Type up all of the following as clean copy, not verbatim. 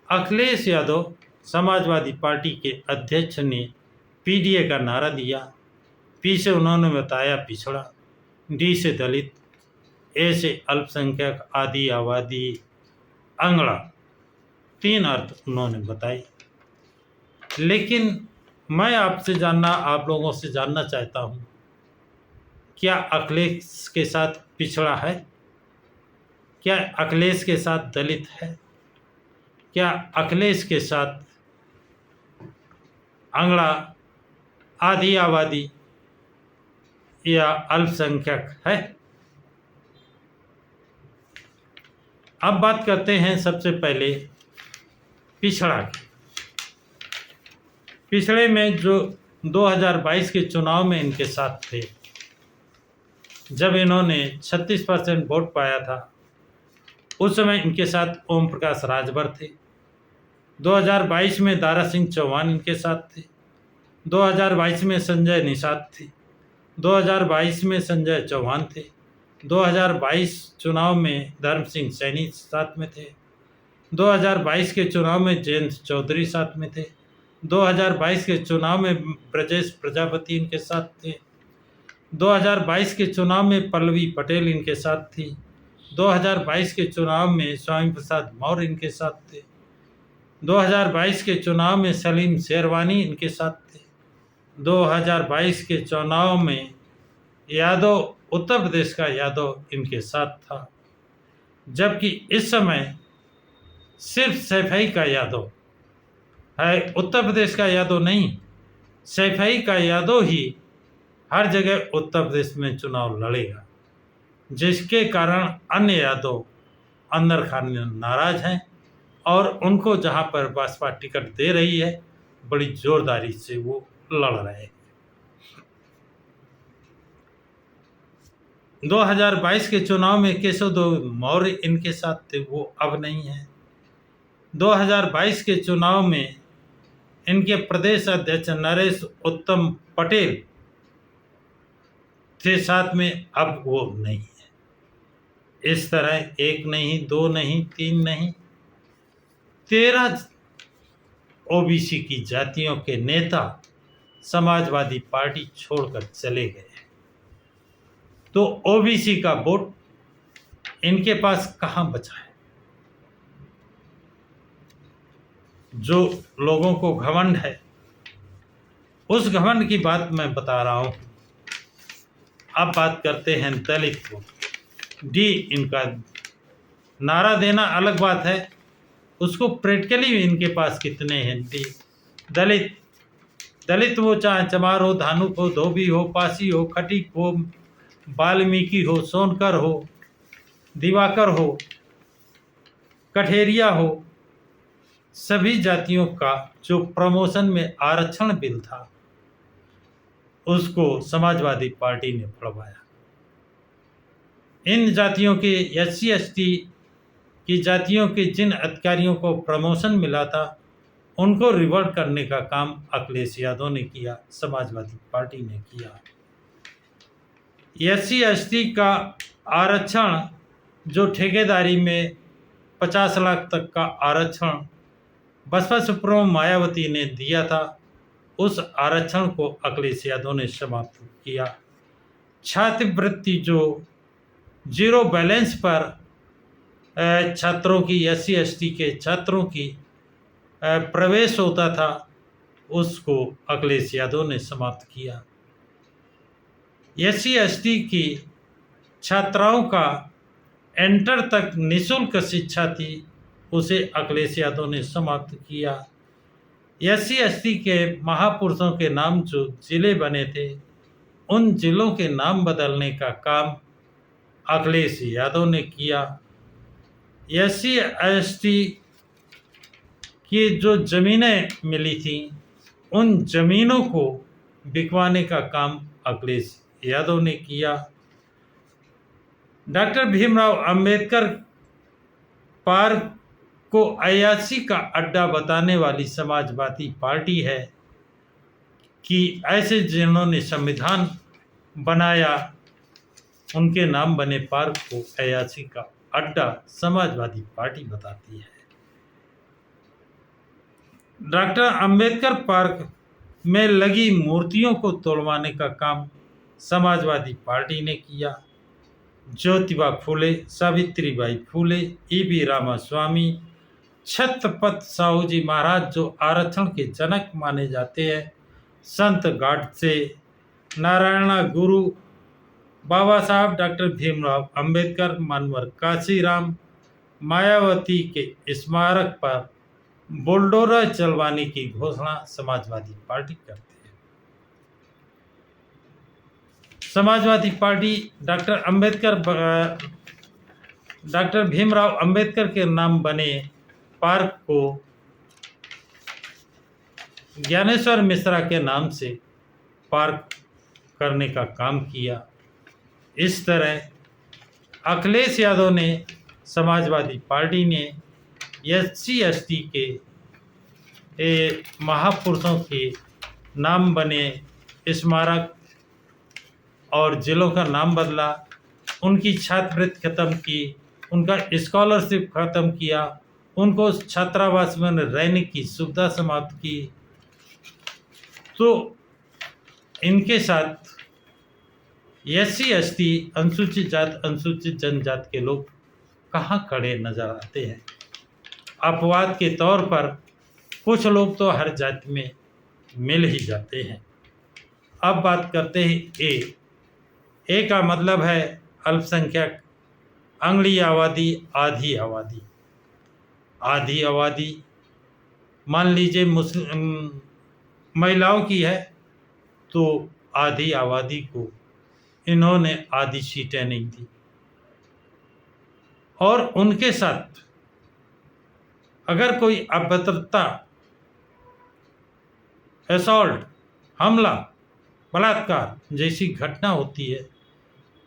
Akhilesh Yadav Samajwadi party के अध्यक्ष ने पीडीए का नारा दिया। पी से उन्होंने बताया पिछड़ा, डी से दलित, ए से अल्पसंख्यक, आदि आबादी, अंगड़ा, 3 अर्थ उन्होंने बताए। लेकिन मैं आप लोगों से जानना चाहता हूँ, क्या अखिलेश के साथ पिछड़ा है? क्या अखिलेश के साथ दलित है? क्या अखिलेश के साथ अंगड़ा, आधी आबादी या अल्पसंख्यक है? अब बात करते हैं सबसे पहले पिछड़ा की। पिछड़े में जो 2022 के चुनाव में इनके साथ थे, जब इन्होंने 36% वोट पाया था, उस समय इनके साथ ओम प्रकाश राजभर थे। 2022 में दारा सिंह चौहान इनके साथ थे। 2022 में संजय निषाद थे। 2022 में संजय चौहान थे। 2022 चुनाव में धर्म सिंह सैनी साथ में थे। 2022 के चुनाव में जयंत चौधरी साथ में थे। 2022 के चुनाव में ब्रजेश प्रजापति इनके साथ थे। 2022 के चुनाव में पल्लवी पटेल इनके साथ थी। 2022 के चुनाव में स्वामी प्रसाद मौर्य इनके साथ थे। 2022 के चुनाव में सलीम शेरवानी इनके साथ थे। 2022 के चुनाव में यादव, उत्तर प्रदेश का यादव इनके साथ था। जबकि इस समय सिर्फ सैफई का यादव है, उत्तर प्रदेश का यादव नहीं। सैफई का यादव ही हर जगह उत्तर प्रदेश में चुनाव लड़ेगा, जिसके कारण अन्य यादव अंदर खाने नाराज हैं और उनको जहां पर बसपा टिकट दे रही है, बड़ी जोरदारी से वो लड़ रहे हैं। 2022 के चुनाव में केशव देव मौर्य इनके साथ थे, वो अब नहीं है। 2022 के चुनाव में इनके प्रदेश अध्यक्ष नरेश उत्तम पटेल थे साथ में, अब वो नहीं है। इस तरह 1 नहीं, 2 नहीं, 3 नहीं, 13 ओबीसी की जातियों के नेता समाजवादी पार्टी छोड़कर चले गए। तो ओबीसी का वोट इनके पास कहां बचा है? जो लोगों को घमंड है, उस घमंड की बात मैं बता रहा हूं। अब बात करते हैं दलित को। डी, इनका नारा देना अलग बात है, उसको प्रैक्टिकली इनके पास कितने हैं? डी, दलित वो चाहे चमार हो, धानुक हो, धोबी हो, पासी हो, खटीक हो, वाल्मीकि हो, सोनकर हो, दिवाकर हो, कठेरिया हो, सभी जातियों का जो प्रमोशन में आरक्षण बिल था, उसको समाजवादी पार्टी ने फड़वाया। इन जातियों के SC ST की जातियों के जिन अधिकारियों को प्रमोशन मिला था, उनको रिवर्ट करने का काम अखिलेश यादव ने किया, समाजवादी पार्टी ने किया। SC ST का आरक्षण जो ठेकेदारी में 50 लाख तक का आरक्षण बसपा सुप्रीमो मायावती ने दिया था, उस आरक्षण को अखिलेश यादव ने समाप्त किया। छात्रवृत्ति जो 0 बैलेंस पर छात्रों की, SC ST के छात्रों की प्रवेश होता था, उसको अखिलेश यादव ने समाप्त किया। SC ST की छात्राओं का इंटर तक निःशुल्क शिक्षा थी, उसे अखिलेश यादव ने समाप्त किया। SC ST के महापुरुषों के नाम जो जिले बने थे, उन जिलों के नाम बदलने का काम अखिलेश यादव ने किया। SC ST की जो ज़मीनें मिली थी, उन ज़मीनों को बिकवाने का काम अखिलेश यादव ने किया। डॉक्टर भीमराव अंबेडकर पार्क को अय्याशी का अड्डा बताने वाली समाजवादी पार्टी है कि ऐसे जिन्होंने संविधान बनाया, उनके नाम बने पार्क को अय्याशी का अड्डा समाजवादी पार्टी बताती है। डॉक्टर अंबेडकर पार्क में लगी मूर्तियों को तोड़वाने का काम समाजवादी पार्टी ने किया। ज्योतिबा फूले, सावित्रीबाई फूले, ईवी रामास्वामी, छत्रपति साहूजी महाराज जो आरक्षण के जनक माने जाते हैं, संत गाडसे, नारायणा गुरु, बाबा साहब डॉक्टर भीमराव अंबेडकर, मनवर काशीराम, मायावती के स्मारक पर बुलडोजर चलवाने की घोषणा समाजवादी पार्टी करती है। समाजवादी पार्टी डॉक्टर भीमराव अंबेडकर के नाम बने पार्क को ज्ञानेश्वर मिश्रा के नाम से पार्क करने का काम किया। इस तरह अखिलेश यादव ने, समाजवादी पार्टी ने SC/ST के महापुरुषों के नाम बने स्मारक और जिलों का नाम बदला, उनकी छात्रवृत्ति खत्म की, उनका स्कॉलरशिप खत्म किया, उनको छात्रावास में रहने की सुविधा समाप्त की। तो इनके साथ SC/ST, अनुसूचित जात, अनुसूचित जनजाति के लोग कहाँ खड़े नजर आते हैं। अपवाद के तौर पर कुछ लोग तो हर जाति में मिल ही जाते हैं। अब बात करते हैं ए का मतलब है अल्पसंख्यक, अंगड़ी आबादी, आधी आबादी। आधी आबादी मान लीजिए मुस्लिम महिलाओं की है, तो आधी आबादी को इन्होंने आधी सीटें नहीं दी। और उनके साथ अगर कोई अभद्रता, असॉल्ट, हमला, बलात्कार जैसी घटना होती है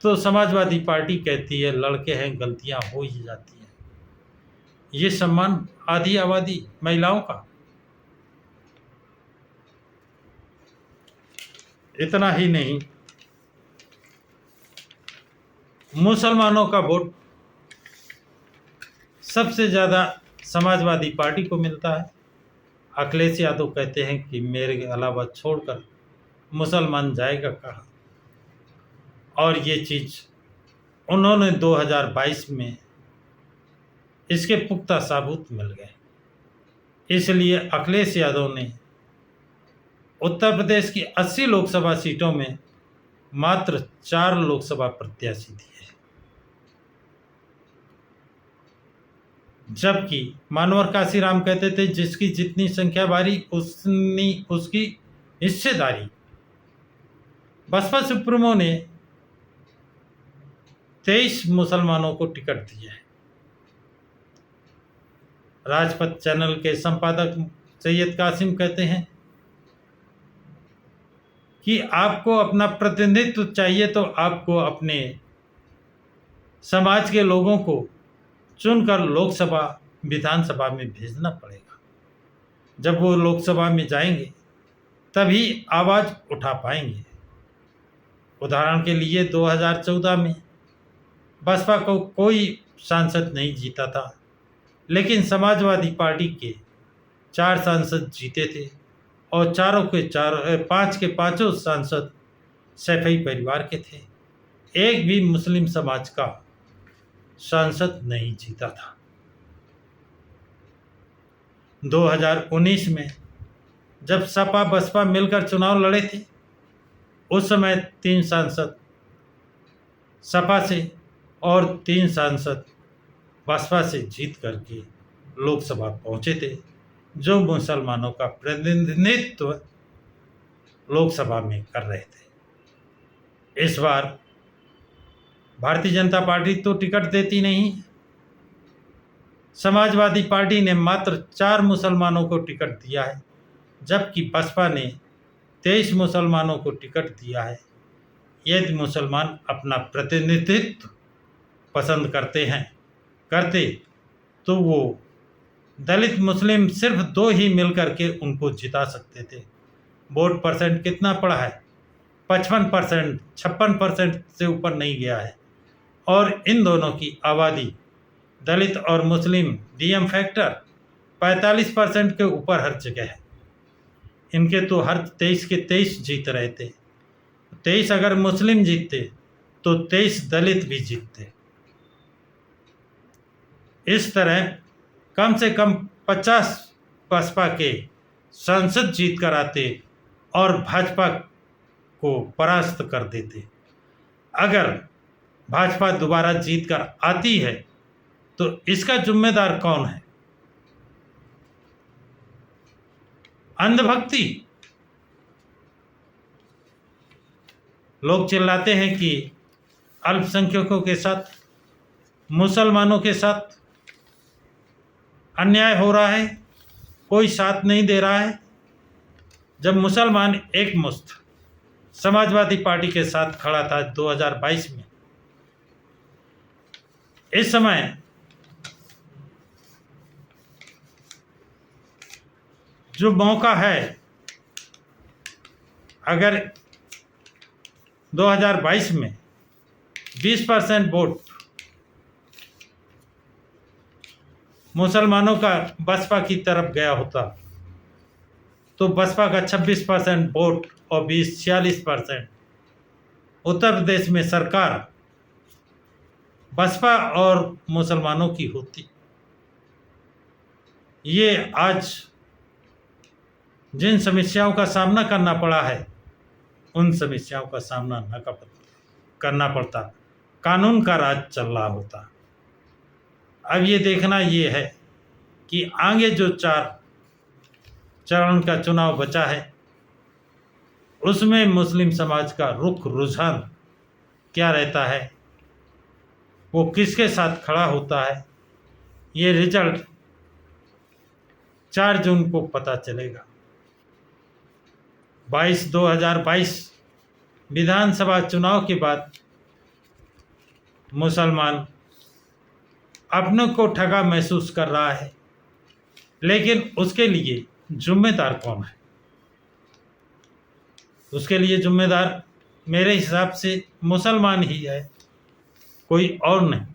तो समाजवादी पार्टी कहती है लड़के हैं, गलतियां हो ही जाती हैं। ये सम्मान आधी आबादी महिलाओं का। इतना ही नहीं, मुसलमानों का वोट सबसे ज़्यादा समाजवादी पार्टी को मिलता है। अखिलेश यादव कहते हैं कि मेरे अलावा छोड़कर मुसलमान जाएगा कहाँ। और ये चीज़ उन्होंने 2022 में इसके पुख्ता सबूत मिल गए। इसलिए अखिलेश यादव ने उत्तर प्रदेश की 80 लोकसभा सीटों में मात्र 4 लोकसभा प्रत्याशी दिए, जबकि मनवर काशीराम कहते थे जिसकी जितनी संख्या भारी उसकी हिस्सेदारी। बसपा सुप्रीमो ने 23 मुसलमानों को टिकट दिया है। राजपथ चैनल के संपादक सैयद कासिम कहते हैं कि आपको अपना प्रतिनिधित्व चाहिए तो आपको अपने समाज के लोगों को चुनकर लोकसभा, विधानसभा में भेजना पड़ेगा। जब वो लोकसभा में जाएंगे तभी आवाज़ उठा पाएंगे। उदाहरण के लिए 2014 में बसपा को कोई सांसद नहीं जीता था, लेकिन समाजवादी पार्टी के 4 सांसद जीते थे और चारों के 5 के 5 सांसद सैफई परिवार के थे। एक भी मुस्लिम समाज का सांसद नहीं जीता था। 2019 में जब सपा बसपा मिलकर चुनाव लड़े थे, उस समय 3 सांसद सपा से और 3 सांसद बसपा से जीत करके लोकसभा पहुंचे थे, जो मुसलमानों का प्रतिनिधित्व लोकसभा में कर रहे थे। इस बार भारतीय जनता पार्टी तो टिकट देती नहीं। समाजवादी पार्टी ने मात्र 4 मुसलमानों को टिकट दिया है, जबकि बसपा ने 23 मुसलमानों को टिकट दिया है। यदि मुसलमान अपना प्रतिनिधित्व पसंद करते तो वो दलित मुस्लिम सिर्फ 2 ही मिलकर के उनको जिता सकते थे। वोट परसेंट कितना पड़ा है? 55%, 56% से ऊपर नहीं गया है। और इन दोनों की आबादी, दलित और मुस्लिम, DM फैक्टर 45% के ऊपर हर जगह है। इनके तो हर 23 के 23 जीत रहे थे। 23 अगर मुस्लिम जीतते तो 23 दलित भी जीतते। इस तरह कम से कम 50 बसपा के सांसद जीत कर आते और भाजपा को परास्त कर देते। अगर भाजपा दोबारा जीत कर आती है तो इसका जिम्मेदार कौन है? अंधभक्ति। लोग चिल्लाते हैं कि अल्पसंख्यकों के साथ, मुसलमानों के साथ अन्याय हो रहा है, कोई साथ नहीं दे रहा है। जब मुसलमान एकमुश्त समाजवादी पार्टी के साथ खड़ा था 2022 में, इस समय जो मौका है, अगर 2022 में 20% वोट मुसलमानों का बसपा की तरफ गया होता तो बसपा का 26% वोट और 46% उत्तर प्रदेश में सरकार बसपा और मुसलमानों की होती। ये आज जिन समस्याओं का सामना करना पड़ा है, उन समस्याओं का सामना न करना पड़ता, कानून का राज चल रहा होता। अब ये देखना ये है कि आगे जो 4 चरण का चुनाव बचा है, उसमें मुस्लिम समाज का रुख रुझान क्या रहता है, वो किसके साथ खड़ा होता है, ये रिजल्ट 4 जून को पता चलेगा। 2022 विधानसभा चुनाव के बाद मुसलमान अपने को ठगा महसूस कर रहा है, लेकिन उसके लिए जिम्मेदार कौन है? उसके लिए जिम्मेदार मेरे हिसाब से मुसलमान ही है, कोई और नहीं।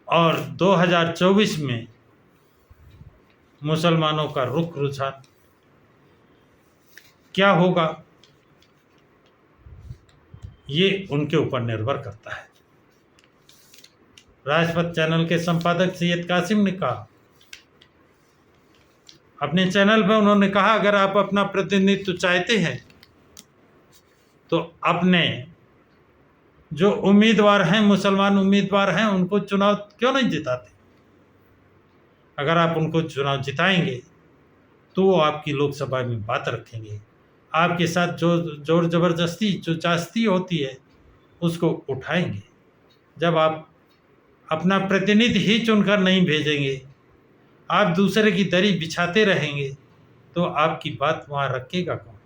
और 2024 में मुसलमानों का रुख रुझान क्या होगा, ये उनके ऊपर निर्भर करता है। राजपथ चैनल के संपादक सैयद कासिम ने कहा, अपने चैनल पर उन्होंने कहा, अगर आप अपना प्रतिनिधित्व चाहते हैं तो अपने जो उम्मीदवार हैं, मुसलमान उम्मीदवार हैं, उनको चुनाव क्यों नहीं जिताते? अगर आप उनको चुनाव जिताएंगे तो वो आपकी लोकसभा में बात रखेंगे, आपके साथ जो जोर ज़बरदस्ती जो चास्ती होती है उसको उठाएंगे। जब आप अपना प्रतिनिधि ही चुनकर नहीं भेजेंगे, आप दूसरे की दरी बिछाते रहेंगे, तो आपकी बात वहाँ रखेगा कौन?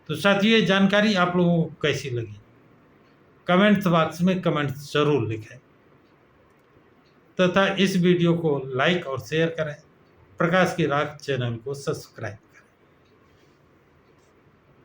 तो साथियों, ये जानकारी आप लोगों को कैसी लगी? कमेंट्स बॉक्स में कमेंट्स जरूर लिखें तथा इस वीडियो को लाइक और शेयर करें। प्रकाश की राख चैनल को सब्सक्राइब